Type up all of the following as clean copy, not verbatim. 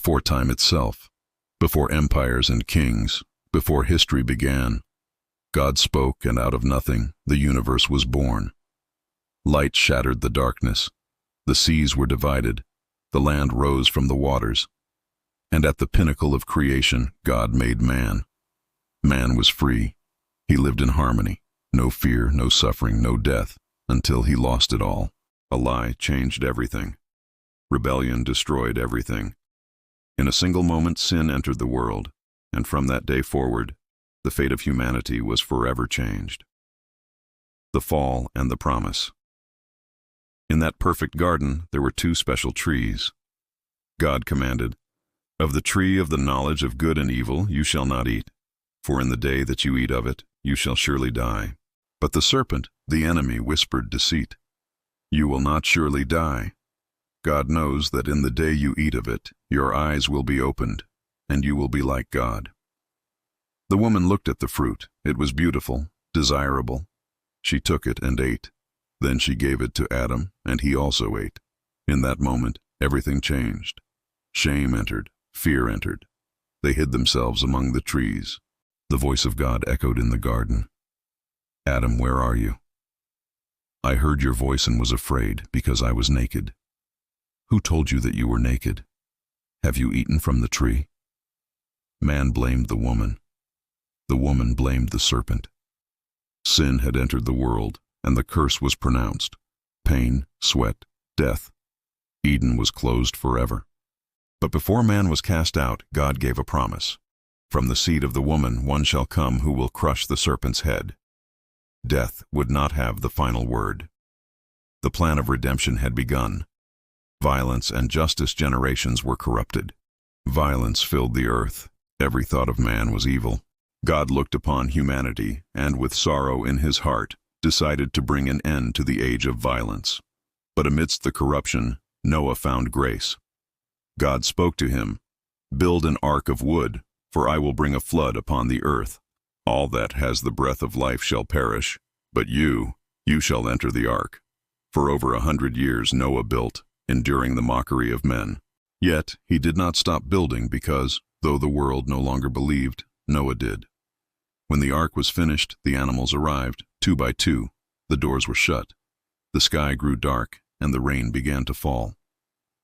before time itself, before empires and kings, before history began. God spoke, and out of nothing, the universe was born. Light shattered the darkness. The seas were divided. The land rose from the waters. And at the pinnacle of creation, God made man. Man was free. He lived in harmony. No fear, no suffering, no death, until he lost it all. A lie changed everything. Rebellion destroyed everything. In a single moment, sin entered the world, and from that day forward, the fate of humanity was forever changed. The fall and the promise. In that perfect garden, there were two special trees. God commanded, "Of the tree of the knowledge of good and evil you shall not eat, for in the day that you eat of it, you shall surely die." But the serpent, the enemy, whispered deceit. "You will not surely die. God knows that in the day you eat of it, your eyes will be opened, and you will be like God." The woman looked at the fruit. It was beautiful, desirable. She took it and ate. Then she gave it to Adam, and he also ate. In that moment, everything changed. Shame entered. Fear entered. They hid themselves among the trees. The voice of God echoed in the garden. "Adam, where are you?" "I heard your voice and was afraid, because I was naked." "Who told you that you were naked? Have you eaten from the tree?" Man blamed the woman. The woman blamed the serpent. Sin had entered the world, and the curse was pronounced. Pain, sweat, death. Eden was closed forever. But before man was cast out, God gave a promise. From the seed of the woman one shall come who will crush the serpent's head. Death would not have the final word. The plan of redemption had begun. Violence and justice generations were corrupted. Violence filled the earth. Every thought of man was evil. God looked upon humanity and, with sorrow in his heart, decided to bring an end to the age of violence. But amidst the corruption, Noah found grace. God spoke to him, "Build an ark of wood, for I will bring a flood upon the earth. All that has the breath of life shall perish, but you shall enter the ark." For over 100 years Noah built, enduring the mockery of men. Yet he did not stop building because, though the world no longer believed, Noah did. When the ark was finished, the animals arrived, 2 by 2. The doors were shut. The sky grew dark, and the rain began to fall.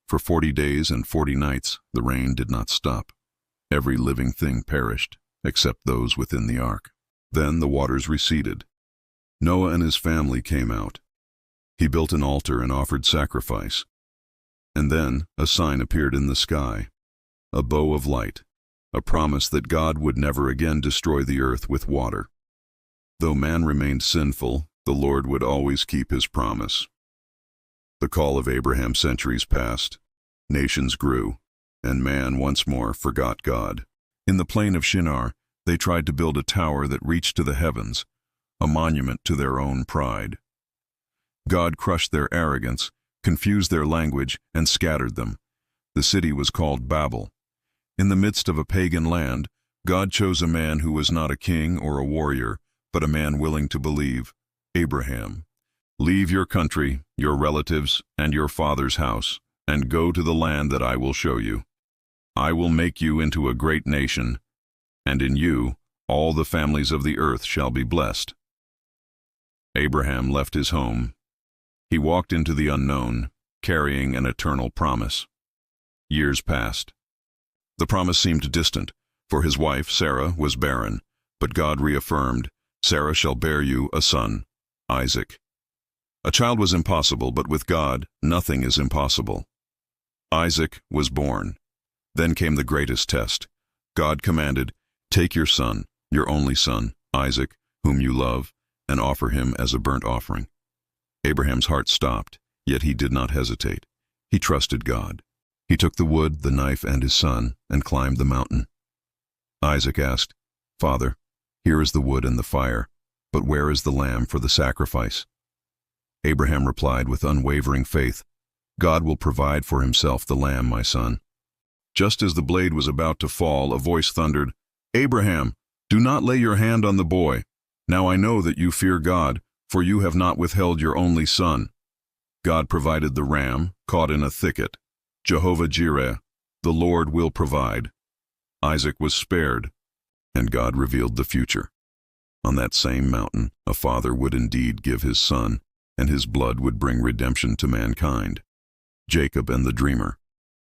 For 40 days and 40 nights, the rain did not stop. Every living thing perished, except those within the ark. Then the waters receded. Noah and his family came out. He built an altar and offered sacrifice. And then a sign appeared in the sky, a bow of light, a promise that God would never again destroy the earth with water. Though man remained sinful, the Lord would always keep his promise. The call of Abraham centuries passed. Nations grew, and man once more forgot God. In the plain of Shinar, they tried to build a tower that reached to the heavens, a monument to their own pride. God crushed their arrogance, confused their language, and scattered them. The city was called Babel. In the midst of a pagan land, God chose a man who was not a king or a warrior, but a man willing to believe, Abraham. "Leave your country, your relatives, and your father's house, and go to the land that I will show you. I will make you into a great nation, and in you all the families of the earth shall be blessed." Abraham left his home. He walked into the unknown, carrying an eternal promise. Years passed. The promise seemed distant, for his wife, Sarah, was barren, but God reaffirmed, "Sarah shall bear you a son, Isaac." A child was impossible, but with God, nothing is impossible. Isaac was born. Then came the greatest test. God commanded, "Take your son, your only son, Isaac, whom you love, and offer him as a burnt offering." Abraham's heart stopped, yet he did not hesitate. He trusted God. He took the wood, the knife, and his son, and climbed the mountain. Isaac asked, "Father, here is the wood and the fire, but where is the lamb for the sacrifice?" Abraham replied with unwavering faith, "God will provide for himself the lamb, my son." Just as the blade was about to fall, a voice thundered, "Abraham, do not lay your hand on the boy. Now I know that you fear God, for you have not withheld your only son." God provided the ram, caught in a thicket. Jehovah Jireh, The Lord will provide. Isaac was spared, and God revealed the future. On that same mountain, a father would indeed give his son, and his blood would bring redemption to mankind. Jacob and the dreamer.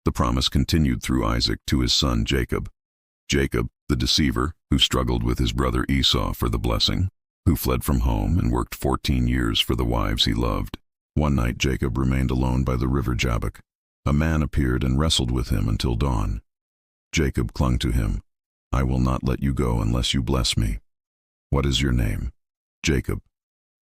The promise continued through Isaac to his son Jacob. Jacob, the deceiver, who struggled with his brother Esau for the blessing, who fled from home and worked 14 years for the wives he loved. One night Jacob remained alone by the river Jabbok. A man appeared and wrestled with him until dawn. Jacob clung to him. "I will not let you go unless you bless me." "What is your name?" "Jacob."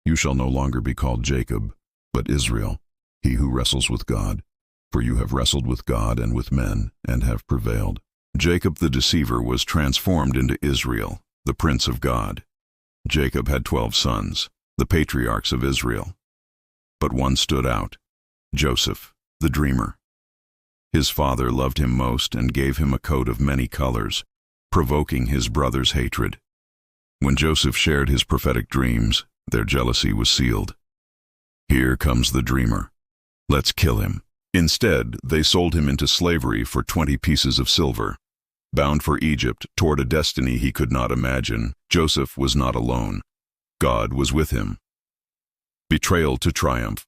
"You shall no longer be called Jacob, but Israel, he who wrestles with God. For you have wrestled with God and with men, and have prevailed." Jacob the deceiver was transformed into Israel, the prince of God. Jacob had 12 sons, the patriarchs of Israel. But one stood out, Joseph, the dreamer. His father loved him most and gave him a coat of many colors, provoking his brother's hatred. When Joseph shared his prophetic dreams, their jealousy was sealed. "Here comes the dreamer. Let's kill him." Instead, they sold him into slavery for 20 pieces of silver. Bound for Egypt toward a destiny he could not imagine, Joseph was not alone. God was with him. Betrayal to triumph.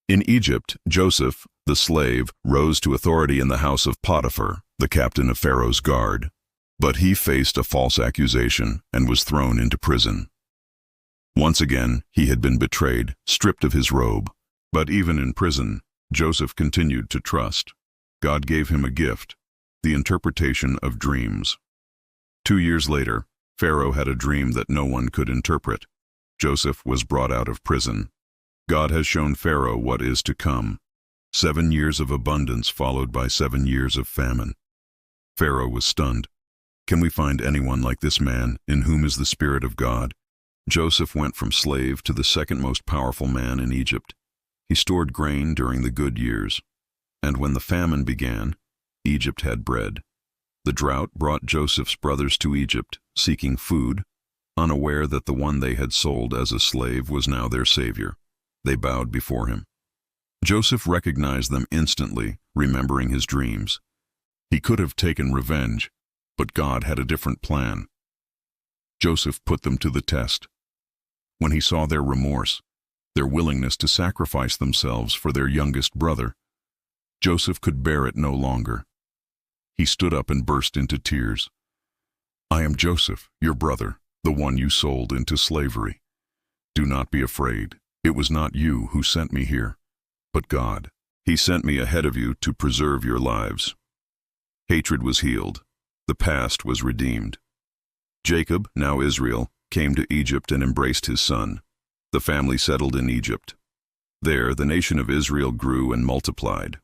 In Egypt, Joseph, the slave, rose to authority in the house of Potiphar, the captain of Pharaoh's guard. But he faced a false accusation and was thrown into prison. Once again, he had been betrayed, stripped of his robe. But even in prison, Joseph continued to trust. God gave him a gift, the interpretation of dreams. 2 years later, Pharaoh had a dream that no one could interpret. Joseph was brought out of prison. God has shown Pharaoh what is to come. 7 years of abundance followed by 7 years of famine. Pharaoh was stunned. Can we find anyone like this man, in whom is the Spirit of God? Joseph went from slave to the second most powerful man in Egypt. He stored grain during the good years. And when the famine began, Egypt had bread. The drought brought Joseph's brothers to Egypt, seeking food, unaware that the one they had sold as a slave was now their savior. They bowed before him. Joseph recognized them instantly, remembering his dreams. He could have taken revenge, but God had a different plan. Joseph put them to the test. When he saw their remorse, their willingness to sacrifice themselves for their youngest brother, Joseph could bear it no longer. He stood up and burst into tears. "I am Joseph, your brother, the one you sold into slavery. Do not be afraid. It was not you who sent me here, but God. He sent me ahead of you to preserve your lives." Hatred was healed. The past was redeemed. Jacob, now Israel, came to Egypt and embraced his son. The family settled in Egypt. There, the nation of Israel grew and multiplied.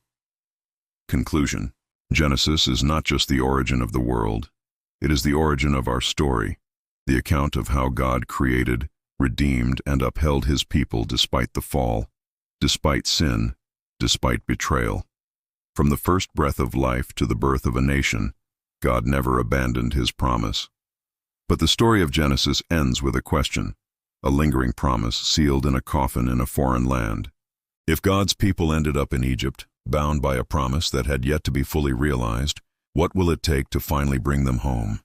Conclusion. Genesis is not just the origin of the world. It is the origin of our story, the account of how God created, redeemed, and upheld his people despite the fall, despite sin, despite betrayal. From the first breath of life to the birth of a nation, God never abandoned his promise. But the story of Genesis ends with a question, a lingering promise sealed in a coffin in a foreign land. If God's people ended up in Egypt, bound by a promise that had yet to be fully realized, what will it take to finally bring them home?